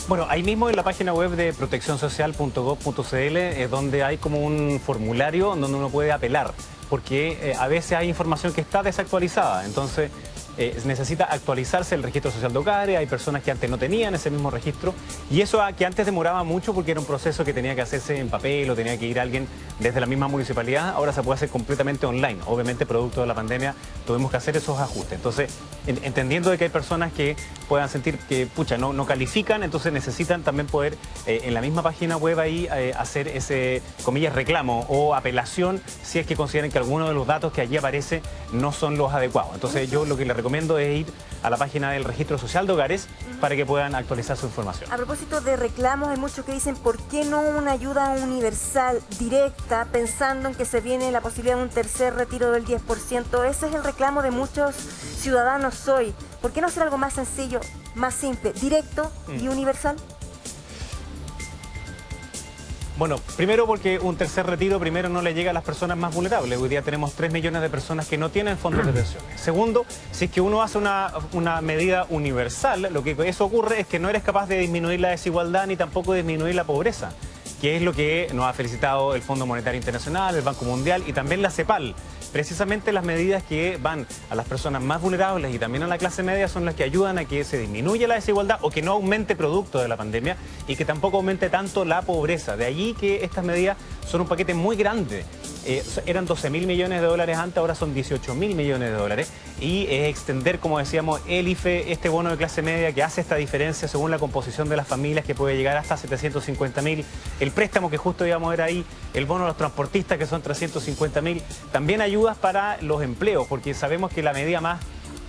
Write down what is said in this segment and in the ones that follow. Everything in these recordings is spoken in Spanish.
Bueno, ahí mismo en la página web de proteccionsocial.gov.cl es donde hay como un formulario donde uno puede apelar, porque a veces hay información que está desactualizada, entonces necesita actualizarse el registro social de hogares, hay personas que antes no tenían ese mismo registro, y eso que antes demoraba mucho porque era un proceso que tenía que hacerse en papel o tenía que ir alguien desde la misma municipalidad, ahora se puede hacer completamente online. Obviamente, producto de la pandemia, tuvimos que hacer esos ajustes. Entonces, entendiendo de que hay personas que puedan sentir que, pucha, no califican, entonces necesitan también poder, en la misma página web ahí, hacer ese, comillas, reclamo o apelación si es que consideran que alguno de los datos que allí aparece no son los adecuados. Entonces, yo lo que les recomiendo es ir a la página del Registro Social de Hogares para que puedan actualizar su información. A propósito de reclamos, hay muchos que dicen, ¿por qué no una ayuda universal, directa, pensando en que se viene la posibilidad de un tercer retiro del 10%? Ese es el reclamo de muchos ciudadanos hoy. ¿Por qué no hacer algo más sencillo, más simple, directo y universal? Bueno, primero porque un tercer retiro primero no le llega a las personas más vulnerables. Hoy día tenemos 3 millones de personas que no tienen fondos de pensiones. Segundo, si es que uno hace una medida universal, lo que eso ocurre es que no eres capaz de disminuir la desigualdad ni tampoco disminuir la pobreza, que es lo que nos ha felicitado el Fondo Monetario Internacional, el Banco Mundial y también la CEPAL. Precisamente las medidas que van a las personas más vulnerables y también a la clase media son las que ayudan a que se disminuya la desigualdad o que no aumente producto de la pandemia y que tampoco aumente tanto la pobreza. De allí que estas medidas son un paquete muy grande. Eran 12.000 millones de dólares antes, ahora son 18.000 millones de dólares. Y es extender, como decíamos, el IFE, este bono de clase media que hace esta diferencia según la composición de las familias, que puede llegar hasta 750.000. El préstamo que justo íbamos a ver ahí, el bono a los transportistas que son 350.000. También ayudas para los empleos, porque sabemos que la medida más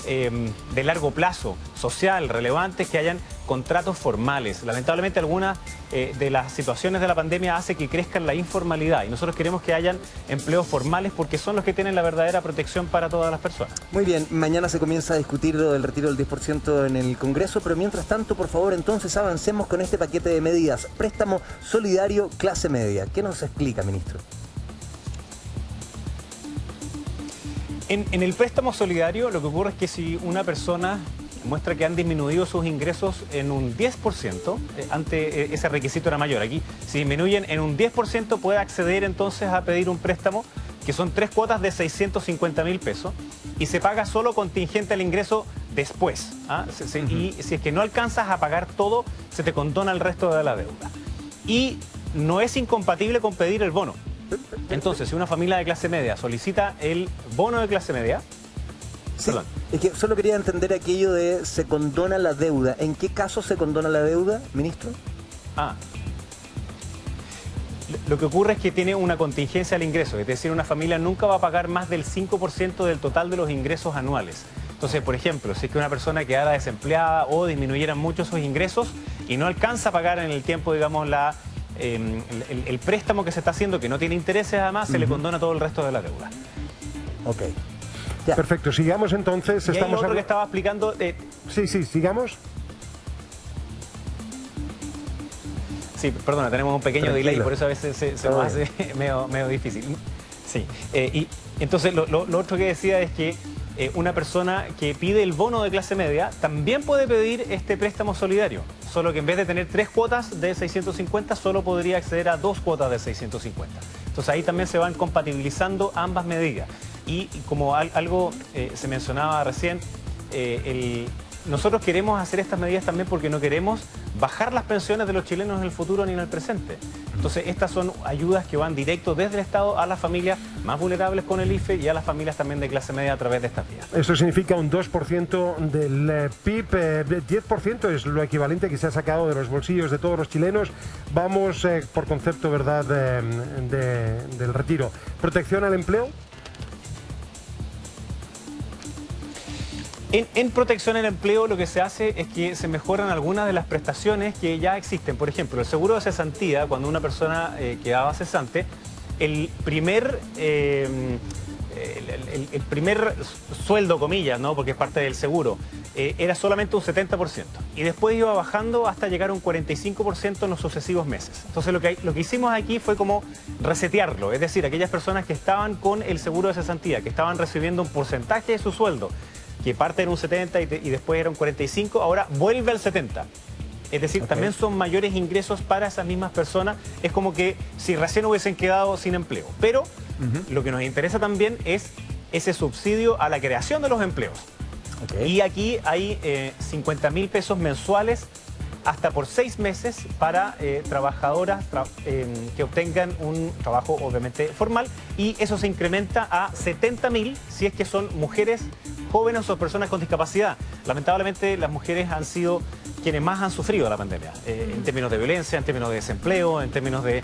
de largo plazo, social, relevante, es que hayan contratos formales. Lamentablemente algunas de las situaciones de la pandemia hace que crezca la informalidad y nosotros queremos que hayan empleos formales porque son los que tienen la verdadera protección para todas las personas. Muy bien, mañana se comienza a discutir lo del retiro del 10% en el Congreso, pero mientras tanto, por favor, entonces avancemos con este paquete de medidas. Préstamo solidario clase media. ¿Qué nos explica, ministro? En el préstamo solidario lo que ocurre es que si una persona muestra que han disminuido sus ingresos en un 10%, antes ese requisito era mayor, aquí si disminuyen en un 10% puede acceder entonces a pedir un préstamo que son 3 cuotas de 650.000 pesos y se paga solo contingente al ingreso después. Y si es que no alcanzas a pagar todo, se te condona el resto de la deuda. Y no es incompatible con pedir el bono. Entonces, si una familia de clase media solicita el bono de clase media... Sí, es que solo quería entender aquello de se condona la deuda. ¿En qué caso se condona la deuda, ministro? Lo que ocurre es que tiene una contingencia al ingreso, es decir, una familia nunca va a pagar más del 5% del total de los ingresos anuales. Entonces, por ejemplo, si es que una persona quedara desempleada o disminuyeran mucho sus ingresos y no alcanza a pagar en el tiempo, digamos, el préstamo que se está haciendo, que no tiene intereses además, se le condona todo el resto de la deuda. Ok. Ya. Perfecto, sigamos entonces. Y hay otro que estaba explicando... Sí, sigamos. Sí, perdona, tenemos un pequeño delay, por eso a veces se nos hace medio difícil. Sí, y entonces lo otro que decía es que una persona que pide el bono de clase media también puede pedir este préstamo solidario, solo que en vez de tener 3 cuotas de 650, solo podría acceder a 2 cuotas de 650. Entonces ahí también se van compatibilizando ambas medidas. Y como algo se mencionaba recién, nosotros queremos hacer estas medidas también porque no queremos bajar las pensiones de los chilenos en el futuro ni en el presente. Entonces, estas son ayudas que van directo desde el Estado a las familias más vulnerables con el IFE y a las familias también de clase media a través de estas vías. Eso significa un 2% del PIB, 10% es lo equivalente que se ha sacado de los bolsillos de todos los chilenos. Vamos por concepto, ¿verdad?, del retiro. ¿Protección al empleo? En protección al empleo lo que se hace es que se mejoran algunas de las prestaciones que ya existen. Por ejemplo, el seguro de cesantía, cuando una persona quedaba cesante, el primer sueldo, comillas, ¿no?, porque es parte del seguro, era solamente un 70%. Y después iba bajando hasta llegar a un 45% en los sucesivos meses. Entonces lo que hicimos aquí fue como resetearlo. Es decir, aquellas personas que estaban con el seguro de cesantía, que estaban recibiendo un porcentaje de su sueldo, que parte en un 70 y después era un 45, ahora vuelve al 70. Es decir, también son mayores ingresos para esas mismas personas. Es como que si recién hubiesen quedado sin empleo. Pero lo que nos interesa también es ese subsidio a la creación de los empleos. Y aquí hay 50.000 pesos mensuales hasta por 6 meses para trabajadoras que obtengan un trabajo obviamente formal, y eso se incrementa a 70.000 si es que son mujeres jóvenes o personas con discapacidad. Lamentablemente las mujeres han sido quienes más han sufrido la pandemia, en términos de violencia, en términos de desempleo, en términos de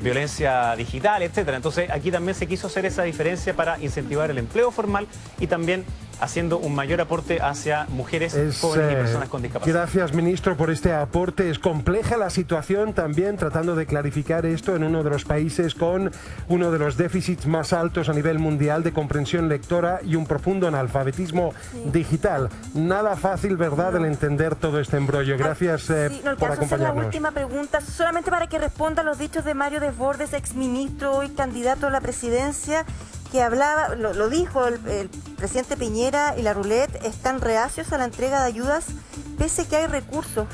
violencia digital, etcétera. Entonces aquí también se quiso hacer esa diferencia para incentivar el empleo formal y también haciendo un mayor aporte hacia mujeres jóvenes y personas con discapacidad. Gracias, ministro, por este aporte. Es compleja la situación también, tratando de clarificar esto en uno de los países con uno de los déficits más altos a nivel mundial de comprensión lectora y un profundo analfabetismo digital. Nada fácil, ¿verdad?, el entender todo este embrollo. Gracias por acompañarnos. La última pregunta, solamente para que responda a los dichos de Mario Desbordes, exministro y candidato a la presidencia, que hablaba, lo dijo el presidente Piñera y la Roulette, están reacios a la entrega de ayudas pese que hay recursos.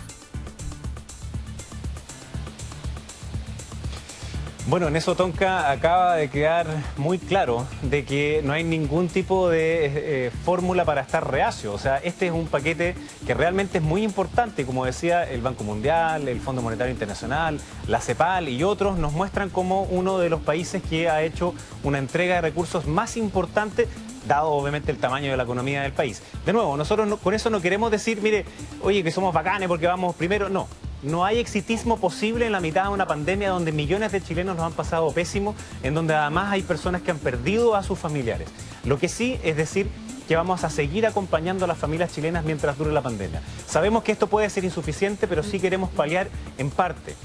Bueno, en eso Tonka acaba de quedar muy claro de que no hay ningún tipo de fórmula para estar reacio. O sea, este es un paquete que realmente es muy importante. Como decía el Banco Mundial, el Fondo Monetario Internacional, la CEPAL y otros nos muestran como uno de los países que ha hecho una entrega de recursos más importante, dado obviamente el tamaño de la economía del país. De nuevo, nosotros con eso no queremos decir, mire, oye, que somos bacanes porque vamos primero. No. No hay exitismo posible en la mitad de una pandemia donde millones de chilenos nos han pasado pésimo, en donde además hay personas que han perdido a sus familiares. Lo que sí es decir que vamos a seguir acompañando a las familias chilenas mientras dure la pandemia. Sabemos que esto puede ser insuficiente, pero sí queremos paliar en parte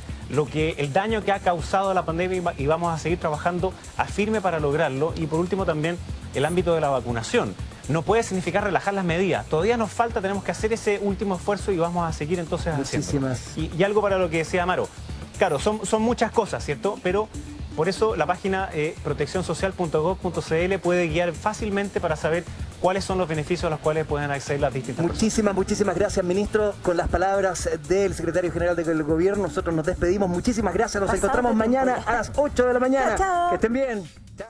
el daño que ha causado la pandemia, y vamos a seguir trabajando a firme para lograrlo. Y por último también el ámbito de la vacunación. No puede significar relajar las medidas. Todavía nos falta, tenemos que hacer ese último esfuerzo y vamos a seguir entonces haciendo. Y algo para lo que decía Amaro. Claro, son muchas cosas, ¿cierto? Pero por eso la página proteccionsocial.gov.cl puede guiar fácilmente para saber cuáles son los beneficios a los cuales pueden acceder las distintas personas. Muchísimas gracias, ministro. Con las palabras del secretario general del gobierno, nosotros nos despedimos. Muchísimas gracias. Nos encontramos mañana a las 8 de la mañana. Chao, chao. Que estén bien.